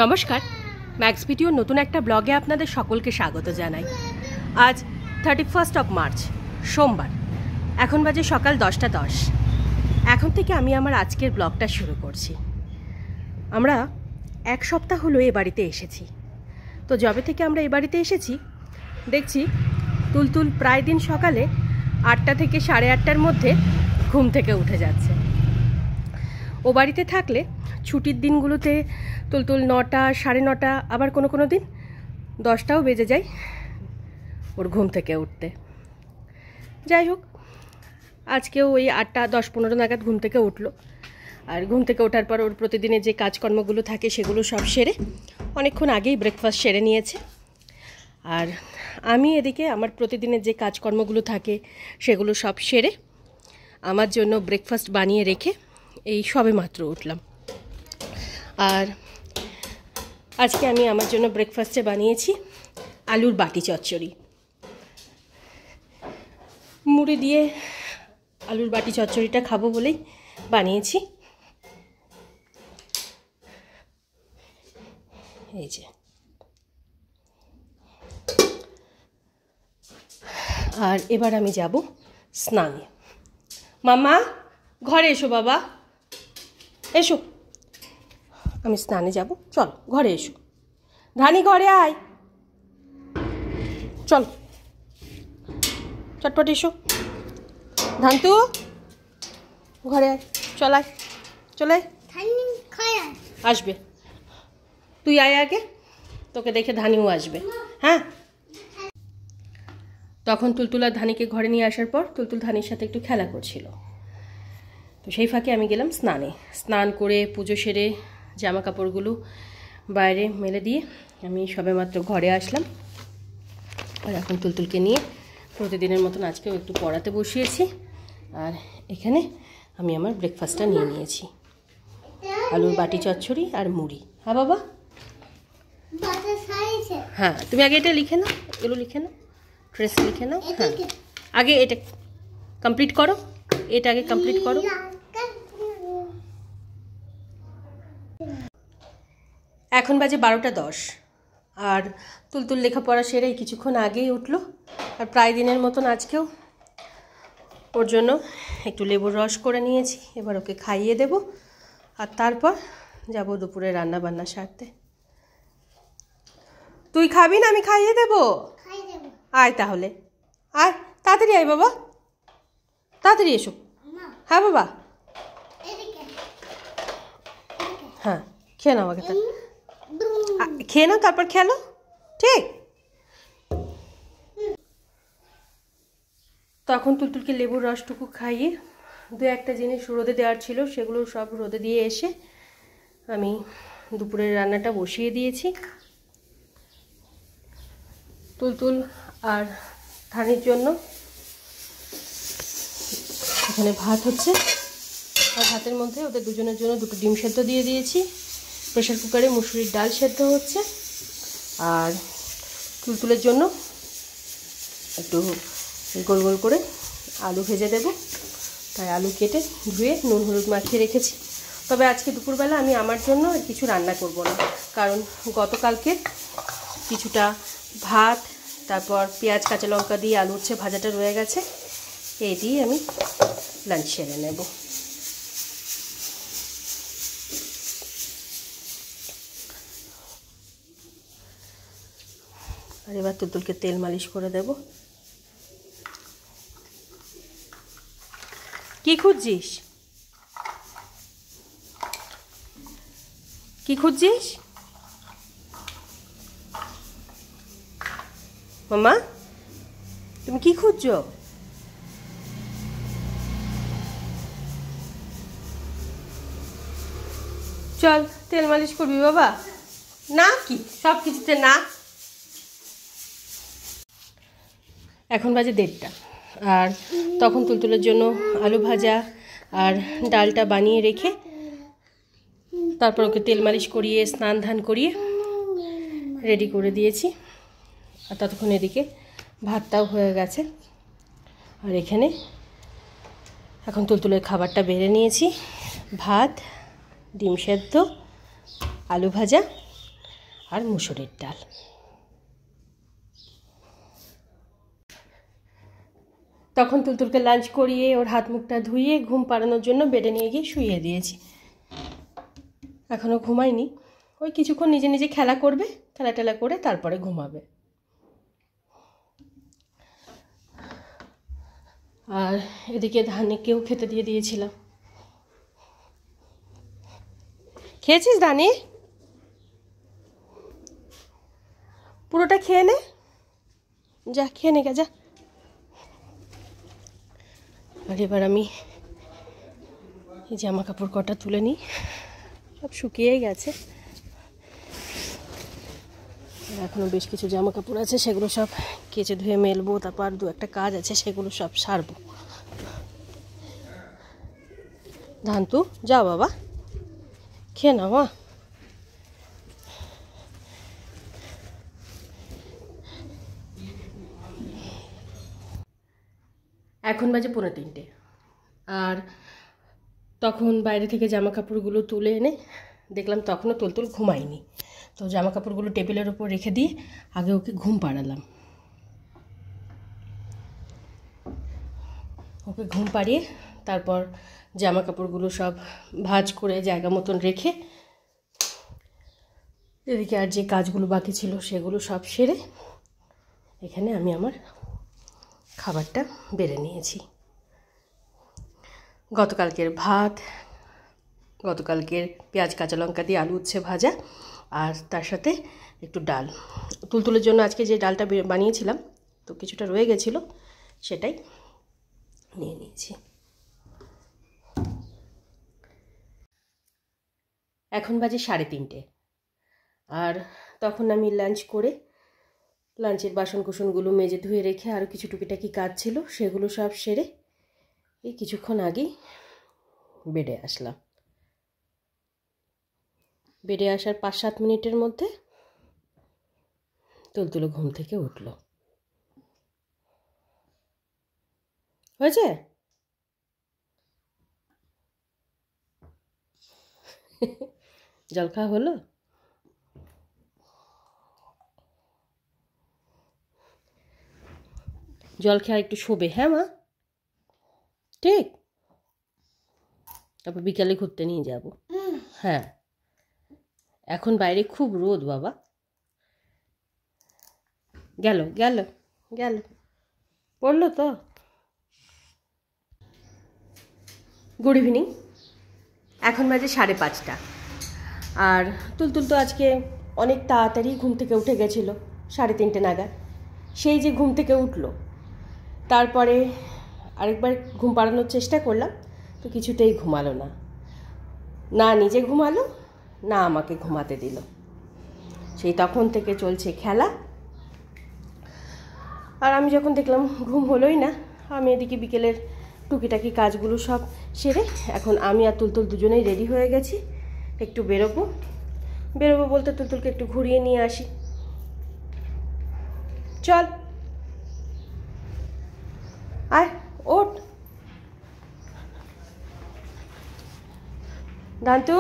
নমস্কার, max video নতুন একটা ব্লগে আপনাদের সকলকে স্বাগত জানাই। আজ 31 মার্চ সোমবার, এখন বাজে সকাল 10:10। এখন থেকে আমি আমার আজকের ব্লগটা শুরু করছি। আমরা এক সপ্তাহ হলো এ বাড়িতে এসেছি। তো যবে থেকে আমরা এ বাড়িতে এসেছি দেখছি তুলতুল প্রায় দিন সকালে 8টা থেকে 8:30টার মধ্যে ঘুম থেকে উঠে যাচ্ছে। ও বাড়িতে থাকলে ছুটির দিনগুলোতে তুলতুল 9টা, 9:30, আবার কোনো দিন 10টাও বেজে যায় ওর ঘুম থেকে উঠতে। যাই হোক, আজকেও ওই 8টা 10-15 নাগাদ ঘুম থেকে উঠলো। আর ঘুম থেকে ওঠার পর ওর প্রতিদিনের যে কাজকর্মগুলো থাকে সেগুলো সব সেরে অনেকক্ষণ আগেই ব্রেকফাস্ট সেরে নিয়েছে। আর আমি এদিকে আমার প্রতিদিনের যে কাজকর্মগুলো থাকে সেগুলো সব সেরে আমার জন্য ব্রেকফাস্ট বানিয়ে রেখে এই সবে মাত্র উঠলাম। আর আজকে আমি আমার জন্য ব্রেকফাস্টে বানিয়েছি আলুর বাটি চচ্চড়ি। মুড়ি দিয়ে আলুর বাটি চচ্চড়িটা খাবো বলেই বানিয়েছি। এই যে, আর এবার আমি যাব স্নানে। মামা ঘরে এসো, বাবা এসো, আমি স্নানে যাব, চল ঘরে এসো। ধানি ঘরে আয়, চল চটপট এসো। ধান্তু ঘরে আয়, চলায় চলে আসবে। তুই আয় আগে, তোকে দেখে ধানিও আসবে। হ্যাঁ, তখন তুলতুল আর ধানিকে ঘরে নিয়ে আসার পর তুলতুল ধানির সাথে একটু খেলা করছিল। তো সেই ফাঁকে আমি গেলাম স্নানে। স্নান করে পুজো সেরে জামা কাপড়গুলো বাইরে মেলে দিয়ে আমি সবেমাত্র ঘরে আসলাম। আর এখন তুলতুলকে নিয়ে প্রতিদিনের মতন আজকেও একটু পড়াতে বসিয়েছি। আর এখানে আমি আমার ব্রেকফাস্টটা নিয়ে নিয়েছি, আলুর বাটি চচ্চড়ি আর মুড়ি। হ্যাঁ বাবা, হ্যাঁ তুমি আগে এটা লিখে নাও, এগুলো লিখে নাও, ড্রেস লিখে নাও। হ্যাঁ, আগে এটা কমপ্লিট করো, এটা আগে কমপ্লিট করো। এখন বাজে 12:10 আর তুলতুল লেখাপড়া সেরে কিছুক্ষণ আগেই উঠলো। আর প্রায় দিনের মতন আজকেও ওর জন্য একটু লেবুর রস করে নিয়েছি। এবার ওকে খাইয়ে দেব, আর তারপর যাব দুপুরে রান্না বান্না সারতে। তুই খাবি না আমি খাইয়ে দেব? আয় তাহলে, আয় তাড়াতাড়ি আয় বাবা, তাড়াতাড়ি এসো। হ্যাঁ বাবা, হ্যাঁ খেয়ে নাও, আগে খেয়ে নাও তারপর খেলো, ঠিক? তখন তুলতুলকে লেবুর রসটুকু খাইয়ে 2-1টা জিনিস রোদে দেওয়ার ছিল সেগুলো সব রোদে দিয়ে এসে আমি দুপুরের রান্নাটা বসিয়ে দিয়েছি। তুলতুল আর ধানির জন্য এখানে ভাত হচ্ছে, আর ভাতের মধ্যে ওদের দুজনের জন্য 2টো ডিম সেদ্ধ দিয়ে দিয়েছি। প্রেশার কুকারে মুসুরির ডাল সেদ্ধ হচ্ছে। আর তুলতুলের জন্য একটু গোল গোল করে আলু ভেজে দেব, তাই আলু কেটে ধুয়ে নুন হলুদ মাখিয়ে রেখেছি। তবে আজকে দুপুরবেলা আমি আমার জন্য আর কিছু রান্না করব না, কারণ গতকালকে কিছুটা ভাত, তারপর পেঁয়াজ কাঁচা লঙ্কা দিয়ে আলু উচ্ছে ভাজাটা রয়ে গেছে, এই দিয়ে আমি লাঞ্চ সেরে নেব। আর এবার তুলতুলকে তেল মালিশ করে দেব। কি খুঁজছিস, কি খুঁজছিস মামা? তুমি কি খুঁজছো? চল তেল মালিশ করবি বাবা? না কি সব কিছুতে না। এখন বাজে 1:30 আর তখন তুলতুলের জন্য আলু ভাজা আর ডালটা বানিয়ে রেখে তারপর ওকে তেল মালিশ করিয়ে স্নান ধান করিয়ে রেডি করে দিয়েছি। আর ততক্ষণ এদিকে ভাতটাও হয়ে গেছে। আর এখানে এখন তুলতুলের খাবারটা বেড়ে নিয়েছি, ভাত, ডিম সেদ্ধ, আলু ভাজা আর মুসুরির ডাল। তখন তুলতুলকে লাঞ্চ করিয়ে ওর হাত মুখটা ধুইয়ে ঘুম পাড়ানোর জন্য বেডে নিয়ে গিয়ে শুইয়ে দিয়েছি। এখনও ঘুমায়নি, ওই কিছুক্ষণ নিজে নিজে খেলা করবে, খেলা টেলা করে তারপরে ঘুমাবে। আর এদিকে ধানিকেও খেতে দিয়ে দিয়েছিলাম। খেয়েছিস ধানি? পুরোটা খেয়ে নে, যা খেয়ে নে যা। আর এবার আমি এই জামা কাপড় কটা তুলে নিই, সব শুকিয়ে গেছে। এখনও বেশ কিছু জামা কাপড় আছে, সেগুলো সব কেচে ধুয়ে মেলবো। তারপর দু একটা কাজ আছে, সেগুলো সব সারবো। ধান্তু যাও বাবা, খেয়ে নাও মা। এখন বাজে 2:45, আর তখন বাইরে থেকে জামা কাপড়গুলো তুলে এনে দেখলাম তখনও তুলতুল ঘুমায়নি। তো জামা কাপড়গুলো টেবিলের ওপর রেখে দিয়ে আগে ওকে ঘুম পাড়ালাম। ওকে ঘুম পাড়িয়ে তারপর জামা কাপড়গুলো সব ভাঁজ করে জায়গা মতন রেখে এদিকে আর যে কাজগুলো বাকি ছিল সেগুলো সব সেরে এখানে আমি আমার খাবারটা বেড়ে নিয়েছি। গতকালকের ভাত, গতকালকের পেঁয়াজ কাঁচা লঙ্কা দিয়ে আলু উচ্ছে ভাজা, আর তার সাথে একটু ডাল। তুলতুলের জন্য আজকে যে ডালটা বানিয়েছিলাম তো কিছুটা রয়ে গেছিলো, সেটাই নিয়ে নিয়েছি। এখন বাজে 3:30, আর তখন আমি লাঞ্চ করে লাঞ্চের বাসন কুসনগুলো মেজে ধুয়ে রেখে আরও কিছু টুকিটাকি কাজ ছিল সেগুলো সব সেরে এই কিছুক্ষণ আগেই বেডে আসলাম। বেডে আসার 5-7 মিনিটের মধ্যে তুলতুলো ঘুম থেকে উঠল। হয়েছে? জল খাওয়া হলো? জল খেয়ে একটু শোবে, হ্যাঁ মা? ঠিক, তারপর বিকালে ঘুরতে নিয়ে যাব। হ্যাঁ, এখন বাইরে খুব রোদ বাবা। গেল গেল গেল, পড়লো তো। Good evening. এখন বাজে 5:30, আর তুলতুল তো আজকে অনেক তাড়াতাড়ি ঘুম থেকে উঠে গেছিলো 3:30 নাগাদ। সেই যে ঘুম থেকে উঠলো, তারপরে আরেকবার ঘুম পাড়ানোর চেষ্টা করলাম, তো কিছুতেই ঘুমালো না। না নিজে ঘুমালো, না আমাকে ঘুমাতে দিল। সেই তখন থেকে চলছে খেলা। আর আমি যখন দেখলাম ঘুম হলোই না, আমি এদিকে বিকেলের টুকিটাকি কাজগুলো সব সেরে এখন আমি আর তুলতুল দুজনেই রেডি হয়ে গেছি। একটু বেরোবো বলতে তুলতুলকে একটু ঘুরিয়ে নিয়ে আসি। চল আয়, ওঠ দান্তু।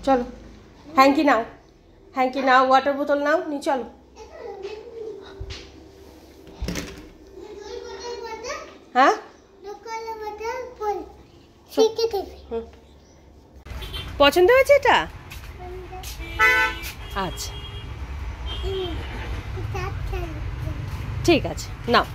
চলো, হ্যাঙ্কি নাও, হ্যাঙ্কি নাও, ওয়াটার বোতল নাও, নি চলো। হ্যাঁ, পছন্দ হয়েছে এটা? আচ্ছা ঠিক আছে, নাও।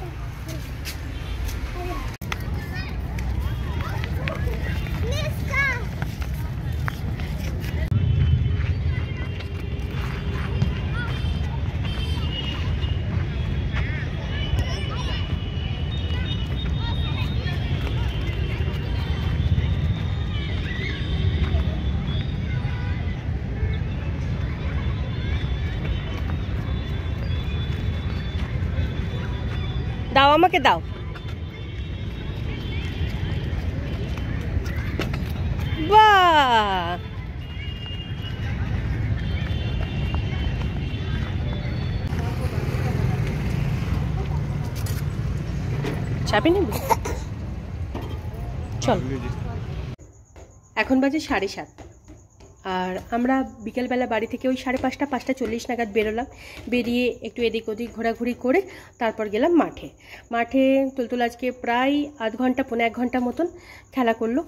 দাও, আমাকে দাও। বাহ, চাবি নেব? চল। এখন বাজে 7:30, আর আমরা বিকেলবেলা বাড়ি থেকে ওই 5:30 5:40 নাগাদ বেরোলাম। বেরিয়ে একটু এদিক ওদিক ঘোরাঘুরি করে তারপর গেলাম মাঠে। তুলতুল আজকে প্রায় আধ ঘন্টা 1.5 ঘন্টা মতন খেলা করলো।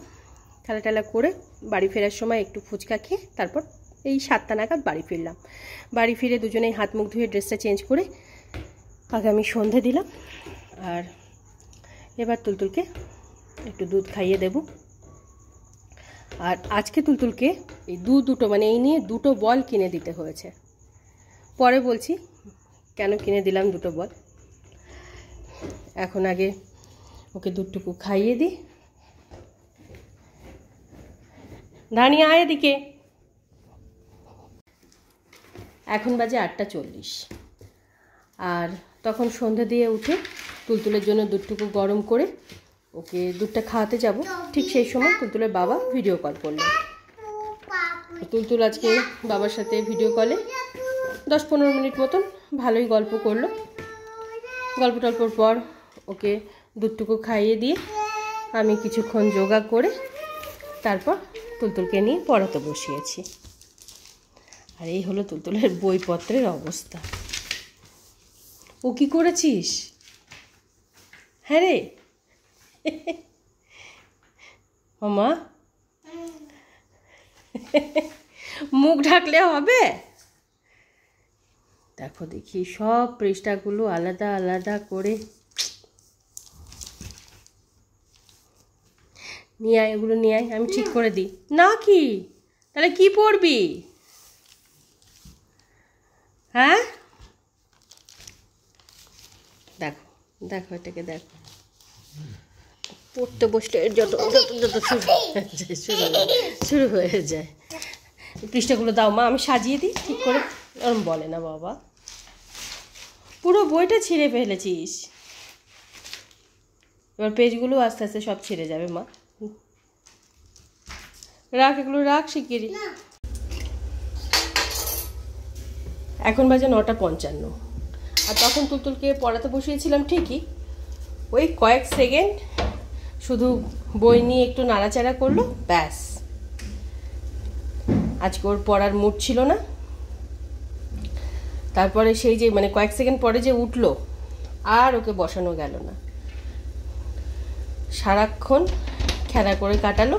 খেলা করে বাড়ি ফেরার সময় একটু ফুচকা খেয়ে তারপর এই 7টা নাগাদ বাড়ি ফিরলাম। বাড়ি ফিরে দুজনেই হাত মুখ ধুয়ে ড্রেসটা চেঞ্জ করে আগামী সন্ধে দিলাম। আর এবার তুলতুলকে একটু দুধ খাইয়ে দেব। আর আজকে তুলতুলকে এই দুটো মানে এই নিয়ে 2টো বল কিনে দিতে হয়েছে। পরে বলছি কেন কিনে দিলাম 2টো বল। এখন আগে ওকে দুধটুকু খাইয়ে দিই। ধানিয়া আয় এদিকে। এখন বাজে 8:40। আর তখন সন্ধ্যা দিয়ে উঠে তুলতুলের জন্য দুধটুকু গরম করে ওকে দুধটা খাওয়াতে যাব। ঠিক সেই সময় তুলতুলের বাবা ভিডিও কল করলো। তুলতুল আজকে বাবার সাথে ভিডিও কলে 10-15 মিনিট মতন ভালোই গল্প করলো। গল্প টল্পর পর ওকে দুধটুকু খাইয়ে দিয়ে আমি কিছুক্ষণ যোগা করে তারপর তুলতুলকে নিয়ে পড়াতে বসিয়েছি। আর এই হলো তুলতুলের বইপত্রের অবস্থা। ও কি করেছিস? হ্যাঁ রে মামা, মুখ ঢাকলে হবে? দেখো দেখি সব পৃষ্ঠাগুলো আলাদা আলাদা করে নিয়ে আয়, এগুলো নিয়ে আয়, আমি ঠিক করে দিই। না কি তাহলে কি পড়বি? হ্যাঁ দেখো দেখো এটাকে দেখো, পড়তে বসলে যত শুরু হয়ে যায়। পৃষ্ঠাগুলো দাও মা, আমি সাজিয়ে দিই ঠিক করে। ওরম বলে না বাবা, পুরো বইটা ছিঁড়ে ফেলেছিস। এবার পেজগুলো আস্তে আস্তে সব ছিঁড়ে যাবে মা। রাখ, এগুলো রাখ শিগগিরি। এখন বাজে 9:55। আর তখন তুলতুলকে পড়াতে বসিয়েছিলাম ঠিকই, ওই কয়েক সেকেন্ড শুধু বই নিয়ে একটু নাড়াচাড়া করলো, ব্যাস। আজকে ওর পড়ার মুড ছিল না। তারপরে সেই যে মানে কয়েক সেকেন্ড পরে যে উঠলো, আর ওকে বসানো গেল না। সারাক্ষণ খেলা করে কাটালো।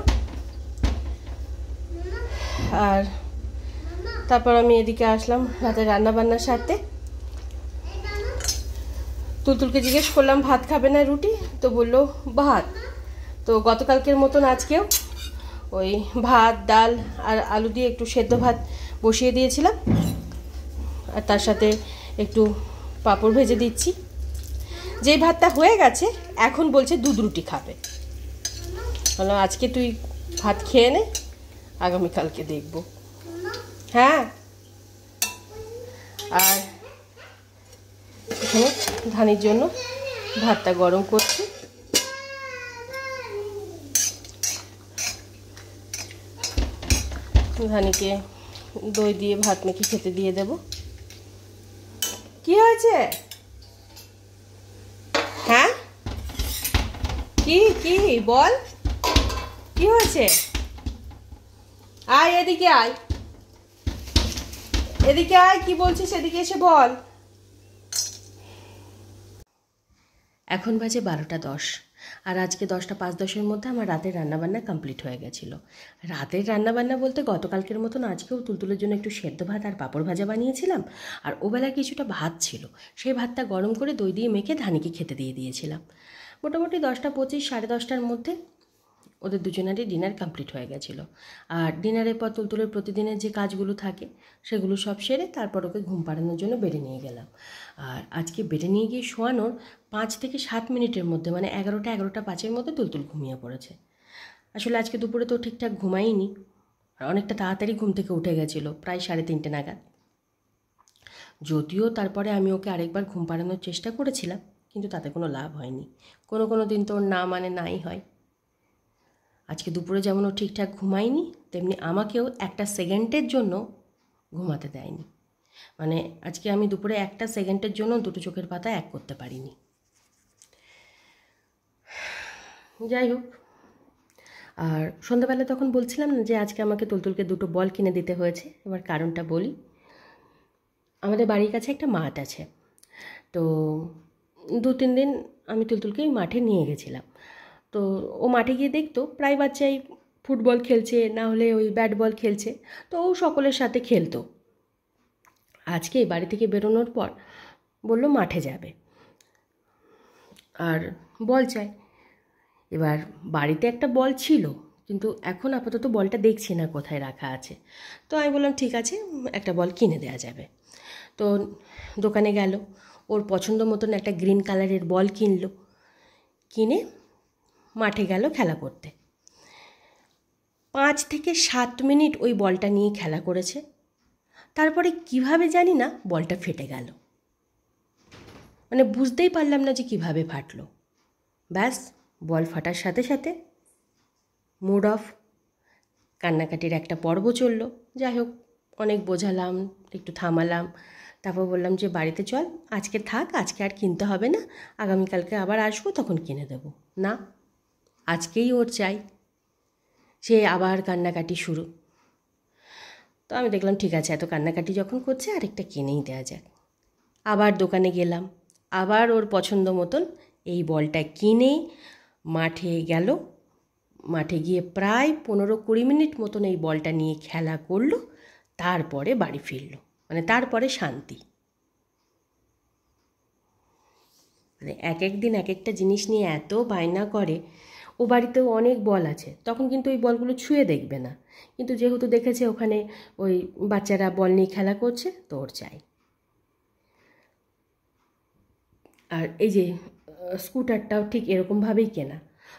আর তারপর আমি এদিকে আসলাম রাতে রান্নাবান্নার সাথে। তুলতুলকে জিজ্ঞেস করলাম ভাত খাবে না রুটি? তো বললো ভাত। তো গতকালকের মতন আজকেও ওই ভাত, ডাল আর আলু দিয়ে একটু সেদ্ধ ভাত বসিয়ে দিয়েছিলাম। আর তার সাথে একটু পাঁপড় ভেজে দিচ্ছি। যেই ভাতটা হয়ে গেছে এখন বলছে দুধ রুটি খাবে। বললাম আজকে তুই ভাত খেয়ে নে, আগামীকালকে দেখব। হ্যাঁ। আর এখানে ধানির জন্য ভাতটা গরম করছি। ধানিকে দই দিয়ে ভাত মেখে খেতে দিয়ে দেব। কি হয়েছে? হ্যাঁ কি কি বল, কি হয়েছে? আয় এদিকে আয়, এদিকে আয়, কি বলছিস এদিকে এসে বল। এখন বাজে 12:10। আর আজকে 10:05-10-এর মধ্যে আমার রাতের রান্নাবান্না কমপ্লিট হয়ে গেছিলো। রাতের রান্নাবান্না বলতে গতকালকের মতন আজকেও তুলতুলের জন্য একটু সেদ্ধ ভাত আর পাঁপড় ভাজা বানিয়েছিলাম। আর ওবেলায় কিছুটা ভাত ছিল, সেই ভাতটা গরম করে দই দিয়ে মেখে ধানিকে খেতে দিয়ে দিয়েছিলাম। মোটামুটি 10:25 10:30টার মধ্যে ওদের দুজনেরই ডিনার কমপ্লিট হয়ে গেছিলো। আর ডিনারের পর তুলতুলের প্রতিদিনের যে কাজগুলো থাকে সেগুলো সব সেরে তারপর ওকে ঘুম পাড়ানোর জন্য বেডে নিয়ে গেলাম। আর আজকে বেডে নিয়ে গিয়ে শোয়ানোর 5 থেকে 7 মিনিটের মধ্যে মানে 11:05-এর মধ্যে তুলতুল ঘুমিয়ে পড়েছে। আসলে আজকে দুপুরে তো ঠিকঠাক ঘুমাইনি, আর অনেকটা তাড়াতাড়ি ঘুম থেকে উঠে গেছিলো, প্রায় 3:30 নাগাদ। যদিও তারপরে আমি ওকে আরেকবার ঘুম পাড়ানোর চেষ্টা করেছিলাম, কিন্তু তাতে কোনো লাভ হয়নি। কোনো দিন তো ওর না মানে নাই হয়। আজকে দুপুরে যেমন ও ঠিকঠাক ঘুমায়নি, তেমনি আমাকেও একটা সেকেন্ডের জন্য ঘুমাতে দেয়নি। মানে আজকে আমি দুপুরে একটা সেকেন্ডের জন্য দুটো চোখের পাতা এক করতে পারিনি। যাই হোক, আর সন্ধ্যাবেলা তখন বলছিলাম না যে আজকে আমাকে তুলতুলকে 2টো বল কিনে দিতে হয়েছে। এবার কারণটা বলি। আমাদের বাড়ির কাছে একটা মাঠ আছে, তো 2-3 দিন আমি তুলতুলকে ওই মাঠে নিয়ে গেছিলাম। তো ও মাঠে গিয়ে দেখতো প্রায় বাচ্চাই ফুটবল খেলছে, না হলে ওই ব্যাট বল খেলছে, তো ও সকলের সাথে খেলতো। আজকে বাড়ি থেকে বেরোনোর পর বলল মাঠে যাবে আর বল চাই। এবার বাড়িতে একটা বল ছিল, কিন্তু এখন আপাতত বলটা দেখছি না কোথায় রাখা আছে। তো আমি বললাম ঠিক আছে, একটা বল কিনে দেওয়া যাবে। তো দোকানে গেল, ওর পছন্দ মতন একটা গ্রিন কালারের বল কিনলো, কিনে মাঠে গেল খেলা করতে। 5 থেকে 7 মিনিট ওই বলটা নিয়ে খেলা করেছে। তারপরে কিভাবে জানি না বলটা ফেটে গেল, মানে বুঝতেই পারলাম না যে কিভাবে ফাটলো। ব্যাস, বল ফাটার সাথে সাথে মুড অফ, কান্নাকাটির একটা পর্ব চললো। যাই হোক, অনেক বোঝালাম, একটু থামালাম, তারপর বললাম যে বাড়িতে চল, আজকে থাক, আজকে আর কিনতে হবে না, আগামীকালকে আবার আসবো, তখন কিনে দেবো। না, আজকেই ওর চাই। সে আবার কান্নাকাটি শুরু। তো আমি দেখলাম ঠিক আছে, এত কান্নাকাটি যখন করছে আরেকটা কিনেই দেওয়া যাক। আবার দোকানে গেলাম, আবার ওর পছন্দ মতন এই বলটা কিনে মাঠে গেল। মাঠে গিয়ে প্রায় 15-20 মিনিট মতন এই বলটা নিয়ে খেলা করলো, তারপরে বাড়ি ফিরল। মানে তারপরে শান্তি। মানে এক এক দিন এক একটা জিনিস নিয়ে এত বায়না করে। ও বাড়িতেও অনেক বল আছে, তখন কিন্তু ওই বলগুলো ছুঁয়ে দেখবে না, কিন্তু যেহেতু দেখেছে ওখানে ওই বাচ্চারা বল নিয়ে খেলা করছে, তো ওর চাই। আর এই যে স্কুটারটাও ঠিক এরকমভাবেই কেনা।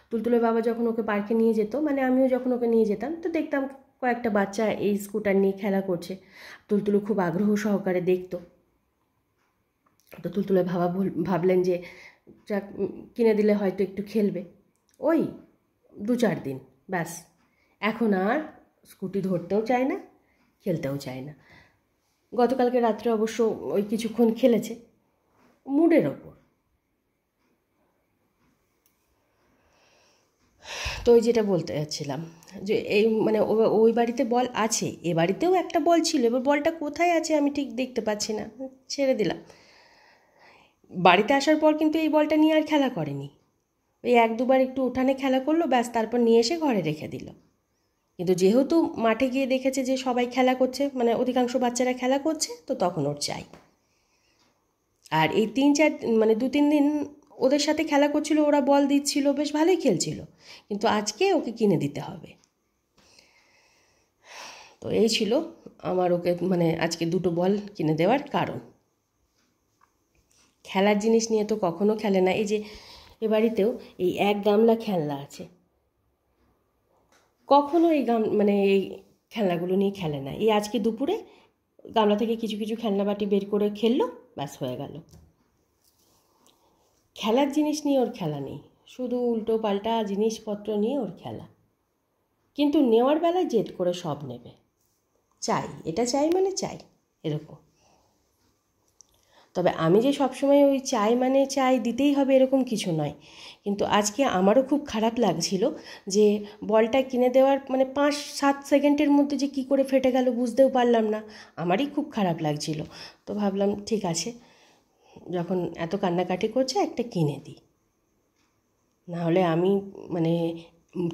তুলতুলের বাবা যখন ওকে পার্কে নিয়ে যেত, মানে আমিও যখন ওকে নিয়ে যেতাম, তো দেখতাম কয়েকটা বাচ্চা এই স্কুটার নিয়ে খেলা করছে। তুলতুলে খুব আগ্রহ সহকারে দেখতো। তো তুলতুলে ভাবলেন যে যাক, কিনে দিলে হয়তো একটু খেলবে। ওই 2-4 দিন, ব্যাস। এখন আর স্কুটি ধরতেও চায় না, খেলতেও চায় না। গতকালকে রাত্রে অবশ্য ওই কিছুক্ষণ খেলেছে, মুডের ওপর। তো ওই যেটা বলতে যাচ্ছিলাম, যে এই মানে ওই বাড়িতে বল আছে, এ বাড়িতেও একটা বল ছিল, এবার বলটা কোথায় আছে আমি ঠিক দেখতে পাচ্ছি না, ছেড়ে দিলাম। বাড়িতে আসার পর কিন্তু এই বলটা নিয়ে আর খেলা করেনি। ওই 1-2বার একটু উঠানে খেলা করলো, ব্যাস, তারপর নিয়ে এসে ঘরে রেখে দিল। কিন্তু যেহেতু মাঠে গিয়ে দেখেছে যে সবাই খেলা করছে, মানে অধিকাংশ বাচ্চারা খেলা করছে, তো তখন ওর চাই। আর এই 3-4 মানে 2-3 দিন ওদের সাথে খেলা করছিল, ওরা বল দিচ্ছিল, বেশ ভালোই খেলছিল, কিন্তু আজকে ওকে কিনে দিতে হবে। তো এই ছিল আমার ওকে মানে আজকে 2টো বল কিনে দেওয়ার কারণ। খেলার জিনিস নিয়ে তো কখনো খেলে না। এই যে এ বাড়িতেও এই 1 গামলা খেলনা আছে, কখনো এই মানে এই খেলনাগুলো নিয়ে খেলে না। এই আজকে দুপুরে গামলা থেকে কিছু কিছু খেলনা বাটি বের করে খেললো, ব্যাস হয়ে গেল। খেলার জিনিস নিয়ে ওর খেলা নেই, শুধু উল্টো পাল্টা জিনিসপত্র নিয়ে ওর খেলা। কিন্তু নেওয়ার বেলায় জেদ করে সব নেবে, চাই, এটা চাই মানে চাই, এরকম। তবে আমি যে সবসময় ওই চাই মানে চাই দিতেই হবে এরকম কিছু নয়। কিন্তু আজকে আমারও খুব খারাপ লাগছিল যে বলটা কিনে দেওয়ার মানে 5-7 সেকেন্ডের মধ্যে যে কী করে ফেটে গেল বুঝতেও পারলাম না, আমারই খুব খারাপ লাগছিল। তো ভাবলাম ঠিক আছে, যখন এত কান্নাকাটি করছে একটা কিনে দিই, নাহলে আমি মানে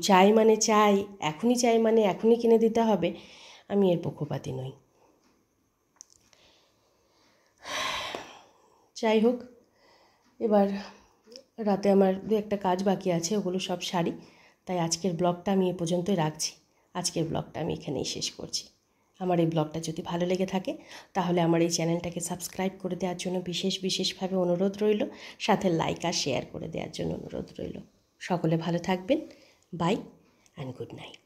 চাই মানে চাই, এখনই চাই মানে এখনই কিনে দিতে হবে, আমি এর পক্ষপাতী নই। যাই হোক, এবার রাতে আমার 2-একটা কাজ বাকি আছে, ওগুলো সব সারি। তাই আজকের ব্লগটা আমি এ পর্যন্তই রাখছি। আজকের ব্লগটা আমি এখানেই শেষ করছি। আমার এই ব্লগটা যদি ভালো লেগে থাকে, তাহলে আমার এই চ্যানেলটাকে সাবস্ক্রাইব করে দেওয়ার জন্য বিশেষভাবে অনুরোধ রইল, সাথে লাইক আর শেয়ার করে দেওয়ার জন্য অনুরোধ রইল। সকলে ভালো থাকবেন। Bye and good night.